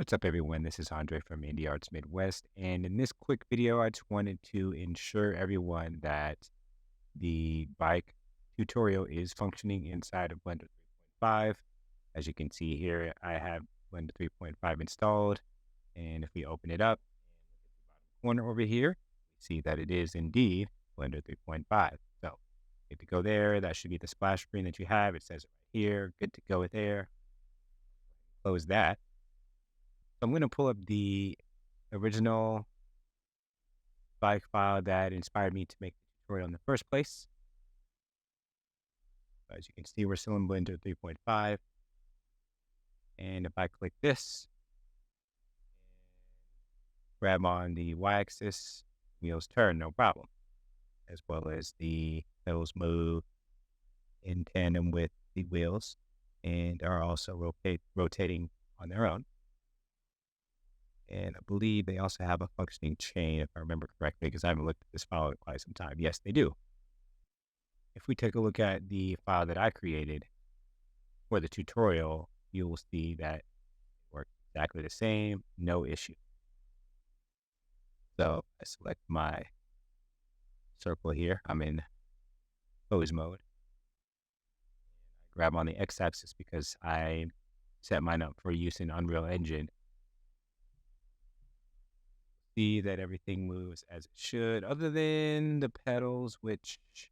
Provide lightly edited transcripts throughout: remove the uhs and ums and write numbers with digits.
What's up, everyone? This is Andre from Indie Arts Midwest. And in this quick video, I just wanted to ensure everyone that the bike tutorial is functioning inside of Blender 3.5. As you can see here, I have Blender 3.5 installed. And if we open it up and look at the bottom corner over here, we see that it is indeed Blender 3.5. So good to go there. That should be the splash screen that you have. It says it right here. Good to go there. Close that. I'm going to pull up the original bike file that inspired me to make the tutorial in the first place. As you can see, we're still in Blender 3.5. And if I click this, grab on the y-axis, wheels turn, no problem. As well as the pedals move in tandem with the wheels and are also rotating on their own. And I believe they also have a functioning chain, if I remember correctly, because I haven't looked at this file in quite some time. Yes, they do. If we take a look at the file that I created for the tutorial, you will see that it works exactly the same, no issue. So I select my circle here. I'm in pose mode. I grab on the x-axis because I set mine up for use in Unreal Engine. See that everything moves as it should, other than the pedals, which, if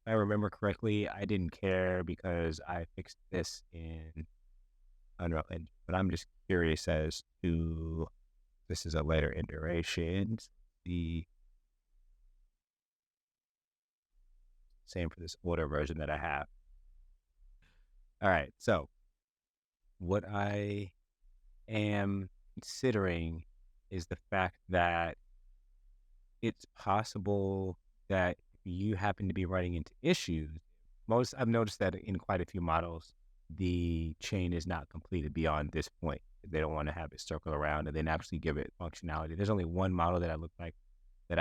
I remember correctly, I didn't care because I fixed this in Unreal Engine. But I'm just curious as to, this is a later iteration. The same for this older version that I have. All right, so what I am considering is the fact that it's possible that you happen to be running into issues. I've noticed that in quite a few models, the chain is not completed beyond this point. They don't want to have it circle around and then actually give it functionality. There's only one model that I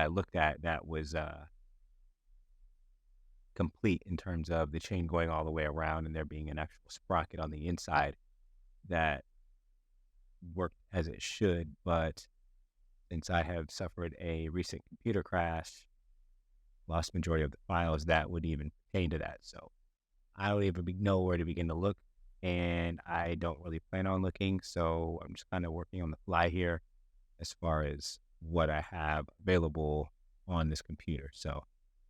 looked at that was complete in terms of the chain going all the way around and there being an actual sprocket on the inside that worked as it should. But since I have suffered a recent computer crash, lost majority of the files that would even pertain to that. So I don't even know where to begin to look, and I don't really plan on looking. So I'm just kind of working on the fly here as far as what I have available on this computer. So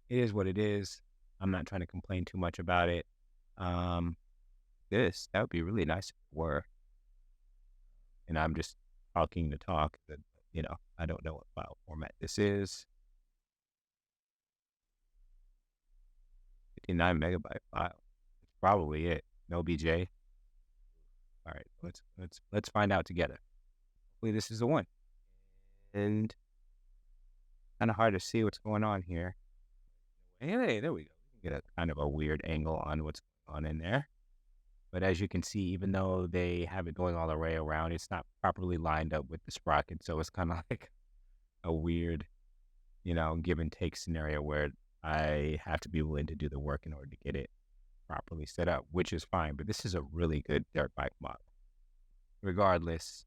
it is what it is. I'm not trying to complain too much about it. That would be really nice if it were. And I'm just talking to talk, but I don't know what file format this is. 59 megabyte file. That's probably it. No BJ. All right, let's find out together. Hopefully this is the one. And kind of hard to see what's going on here. Hey, there we go. We can get a kind of a weird angle on what's going on in there. But as you can see, even though they have it going all the way around, it's not properly lined up with the sprocket. So it's kind of like a weird, give and take scenario where I have to be willing to do the work in order to get it properly set up, which is fine. But this is a really good dirt bike model. Regardless,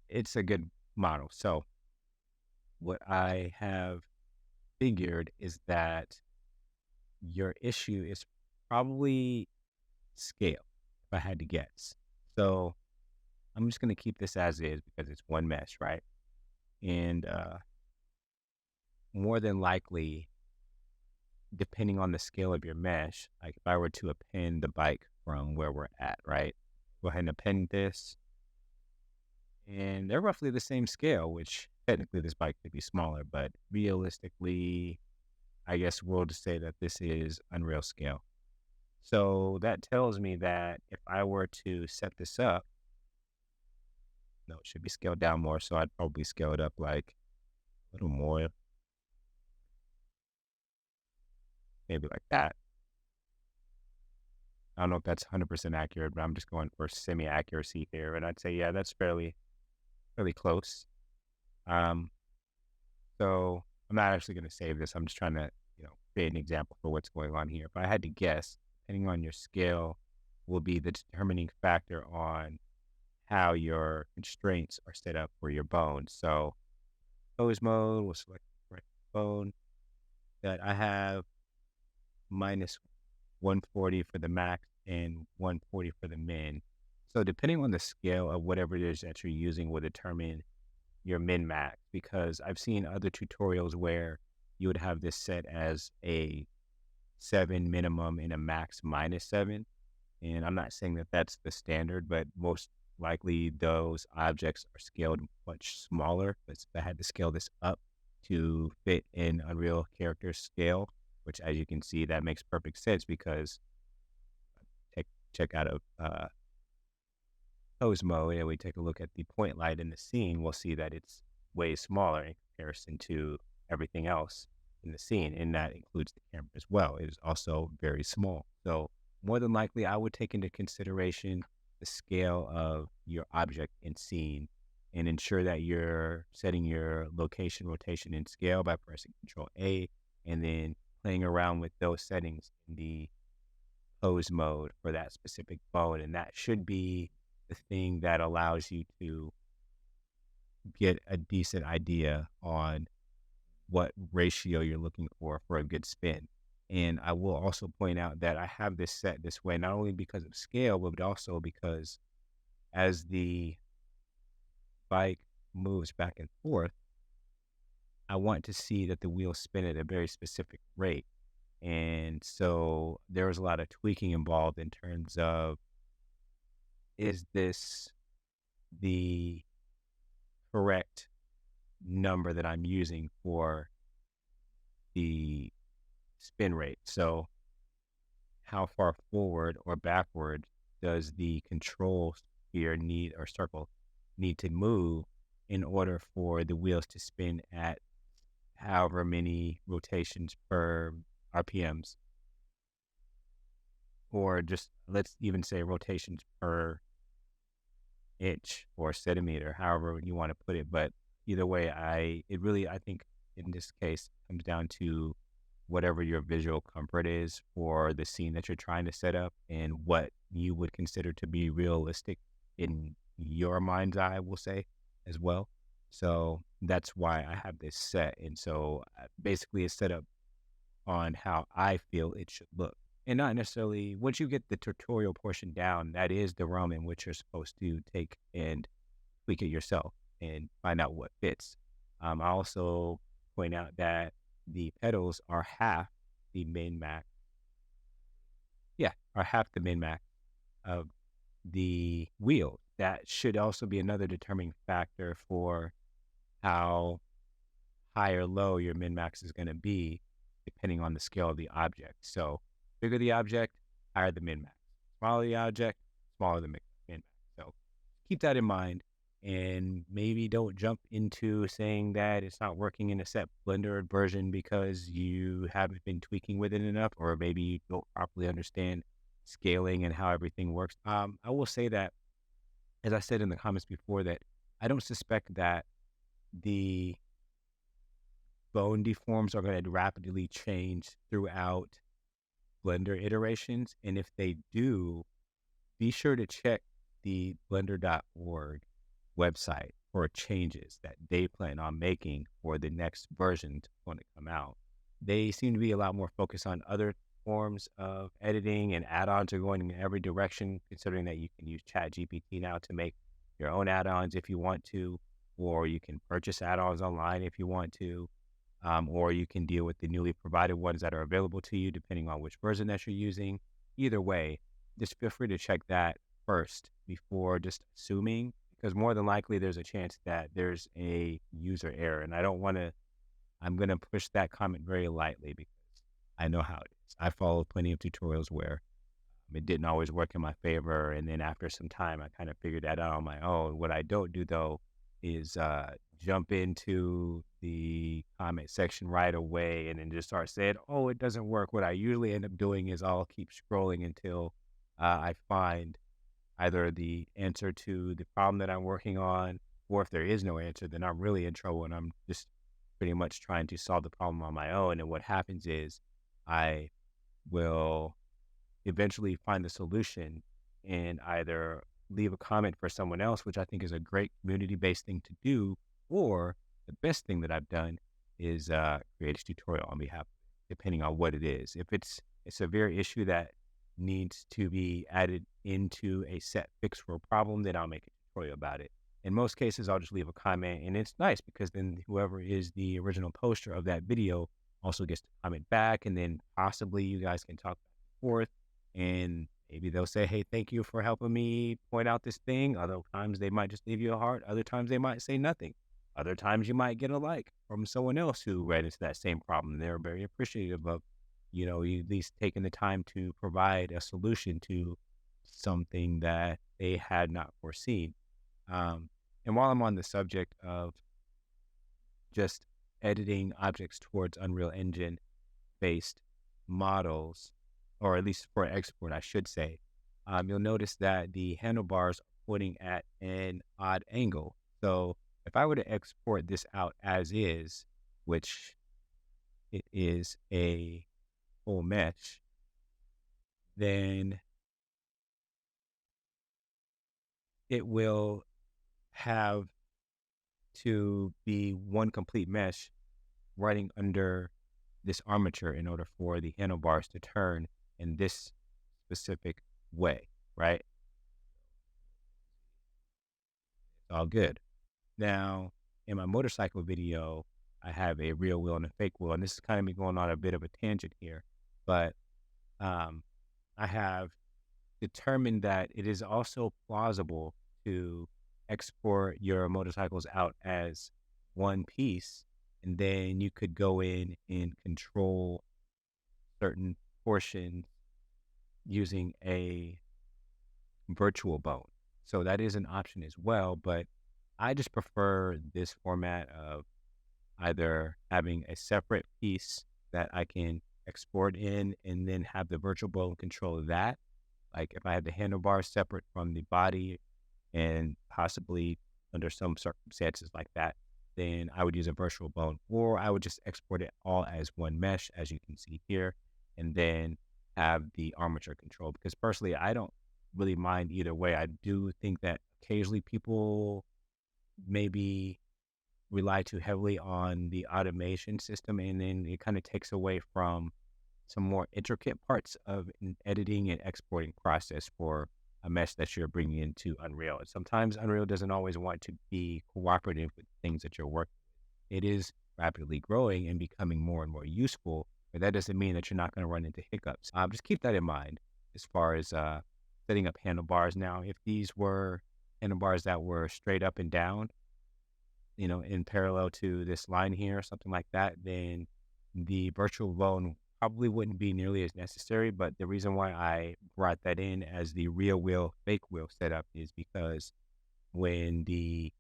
it's a good model. So what I have figured is that your issue is probably scale, if I had to guess. So I'm just going to keep this as is because it's one mesh, right? And more than likely, depending on the scale of your mesh, like if I were to append the bike from where we're at, right? Go ahead and append this. And they're roughly the same scale, which technically this bike could be smaller, but realistically, I guess we'll just say that this is Unreal scale. So that tells me that if I were to set this up, no, it should be scaled down more. So I'd probably scale it up like a little more, maybe like that. I don't know if that's 100% accurate, but I'm just going for semi-accuracy here. And I'd say, yeah, that's fairly close. So I'm not actually going to save this. I'm just trying to, create an example for what's going on here. If I had to guess, depending on your scale, will be the determining factor on how your constraints are set up for your bone. So pose mode, we'll select the right bone that I have minus 140 for the max and 140 for the min. So depending on the scale of whatever it is that you're using will determine your min max, because I've seen other tutorials where you would have this set as a 7 minimum and a max -7. And I'm not saying that that's the standard, but most likely those objects are scaled much smaller. But I had to scale this up to fit in Unreal Character scale, which, as you can see, that makes perfect sense because check out a pose mode and we take a look at the point light in the scene, we'll see that it's way smaller in comparison to everything else in the scene. And that includes the camera as well. It is also very small. So more than likely, I would take into consideration the scale of your object in scene and ensure that you're setting your location, rotation, and scale by pressing Control A and then playing around with those settings in the pose mode for that specific bone. And that should be the thing that allows you to get a decent idea on what ratio you're looking for a good spin. And I will also point out that I have this set this way, not only because of scale, but also because as the bike moves back and forth, I want to see that the wheels spin at a very specific rate. And so there was a lot of tweaking involved in terms of, is this the correct number that I'm using for the spin rate? So how far forward or backward does the control sphere need or circle need to move in order for the wheels to spin at however many rotations per RPMs, or just let's even say rotations per inch or centimeter, however you want to put it. But either way, I think in this case comes down to whatever your visual comfort is for the scene that you're trying to set up and what you would consider to be realistic in your mind's eye, we'll say, as well. So that's why I have this set. And so basically it's set up on how I feel it should look. And not necessarily, once you get the tutorial portion down, that is the realm in which you're supposed to take and tweak it yourself and find out what fits. I also point out that the pedals are half the min max. Yeah, are half the min max of the wheel. That should also be another determining factor for how high or low your min max is going to be, depending on the scale of the object. So bigger the object, higher the min max. Smaller the object, smaller the min max. So keep that in mind, and maybe don't jump into saying that it's not working in a set Blender version because you haven't been tweaking with it enough, or maybe you don't properly understand scaling and how everything works. I will say that, as I said in the comments before, that I don't suspect that the bone deforms are going to rapidly change throughout Blender iterations. And if they do, be sure to check the blender.org website for changes that they plan on making for the next version when it come out. They seem to be a lot more focused on other forms of editing, and add-ons are going in every direction, considering that you can use ChatGPT now to make your own add-ons if you want to, or you can purchase add-ons online if you want to, or you can deal with the newly provided ones that are available to you depending on which version that you're using. Either way, just feel free to check that first before just assuming, because more than likely there's a chance that there's a user error, and I'm going to push that comment very lightly because I know how it is. I followed plenty of tutorials where it didn't always work in my favor, and then after some time I kind of figured that out on my own. What I don't do though is jump into the comment section right away and then just start saying, oh, it doesn't work. What I usually end up doing is I'll keep scrolling until I find either the answer to the problem that I'm working on, or if there is no answer, then I'm really in trouble and I'm just pretty much trying to solve the problem on my own. And what happens is I will eventually find the solution and either leave a comment for someone else, which I think is a great community-based thing to do. Or the best thing that I've done is create a tutorial on behalf, depending on what it is. If it's a severe issue that needs to be added into a set fix for a problem, then I'll make a tutorial about it. In most cases, I'll just leave a comment, and it's nice because then whoever is the original poster of that video also gets to comment back, and then possibly you guys can talk back and forth, and maybe they'll say, hey, thank you for helping me point out this thing. Other times they might just leave you a heart. Other times they might say nothing. Other times you might get a like from someone else who ran into that same problem. They're very appreciative of, you at least taking the time to provide a solution to something that they had not foreseen. And while I'm on the subject of just editing objects towards Unreal Engine based models, or at least for export, I should say, you'll notice that the handlebars are pointing at an odd angle. So if I were to export this out as is, which it is a full mesh, then it will have to be one complete mesh running under this armature in order for the handlebars to turn in this specific way, right? It's all good. Now, in my motorcycle video, I have a real wheel and a fake wheel, and this is kind of me going on a bit of a tangent here, but I have determined that it is also plausible to export your motorcycles out as one piece, and then you could go in and control certain portions using a virtual bone. So that is an option as well, but I just prefer this format of either having a separate piece that I can export in and then have the virtual bone control that. Like if I have the handlebars separate from the body and possibly under some circumstances like that, then I would use a virtual bone, or I would just export it all as one mesh, as you can see here, and then have the armature control. Because personally, I don't really mind either way. I do think that occasionally people maybe rely too heavily on the automation system, and then it kind of takes away from some more intricate parts of an editing and exporting process for a mesh that you're bringing into Unreal. And sometimes Unreal doesn't always want to be cooperative with things that you're working with. It is rapidly growing and becoming more and more useful, but that doesn't mean that you're not going to run into hiccups. Just keep that in mind as far as setting up handlebars. Now, if these were handlebars that were straight up and down, in parallel to this line here, something like that, then the virtual bone probably wouldn't be nearly as necessary. But the reason why I brought that in as the real wheel, fake wheel setup is because when the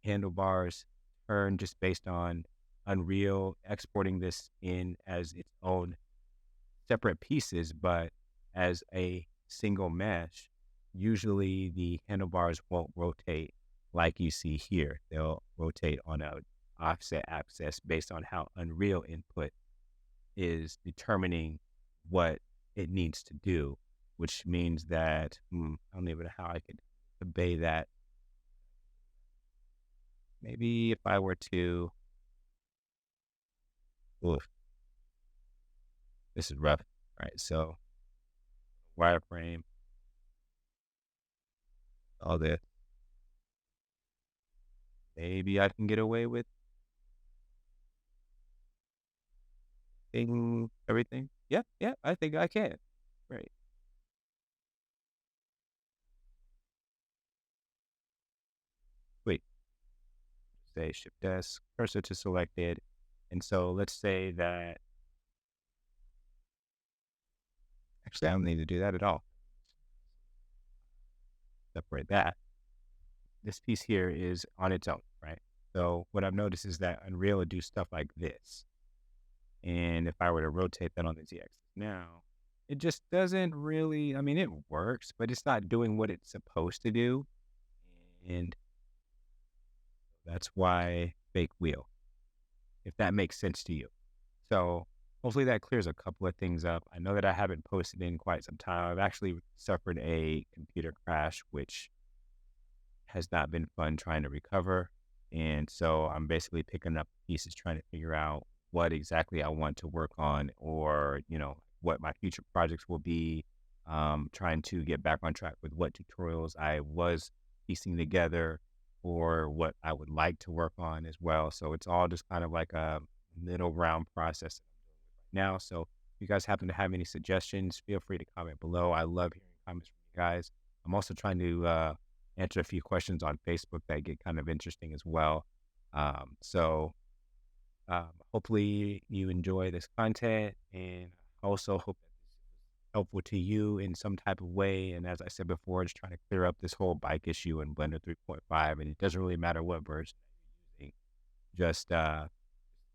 handlebars turn just based on Unreal, exporting this in as its own separate pieces, but as a single mesh, usually the handlebars won't rotate like you see here. They'll rotate on a offset axis based on how Unreal input is determining what it needs to do, which means that I don't even know how I could obey that. Maybe if I were to, oof, this is rough. All right, so wireframe, all this. Maybe I can get away with everything. Yeah, I think I can. Right. Wait, say Shift S, cursor to selected. And so let's say that, actually, I don't need to do that at all. Separate that. This piece here is on its own, right? So what I've noticed is that Unreal would do stuff like this. And if I were to rotate that on the Z-axis now, it just doesn't really, I mean, it works, but it's not doing what it's supposed to do. And that's why fake wheel, if that makes sense to you. So hopefully that clears a couple of things up. I know that I haven't posted in quite some time. I've actually suffered a computer crash, which has not been fun trying to recover. And so I'm basically picking up pieces, trying to figure out what exactly I want to work on, or, what my future projects will be. Trying to get back on track with what tutorials I was piecing together, or what I would like to work on as well. So it's all just kind of like a middle ground process now. So if you guys happen to have any suggestions, feel free to comment below. I love hearing comments from you guys. I'm also trying to answer a few questions on Facebook that get kind of interesting as well. Hopefully you enjoy this content, and also hope that this is helpful to you in some type of way. And as I said before, just trying to clear up this whole bike issue in Blender 3.5, and it doesn't really matter what version you're using. Just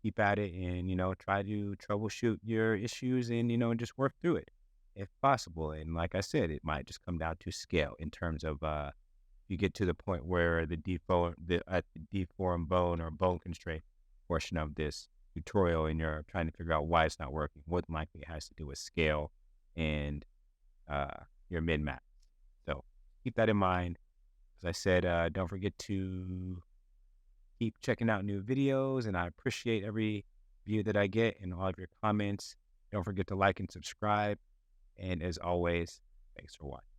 keep at it, and try to troubleshoot your issues, and just work through it if possible. And like I said, it might just come down to scale in terms of you get to the point where the deformed bone or bone constraint portion of this tutorial, and you're trying to figure out why it's not working, what likely it has to do with scale and uh, your min max. So keep that in mind. As I said, don't forget to keep checking out new videos, and I appreciate every view that I get and all of your comments. Don't forget to like and subscribe. And as always, thanks for watching.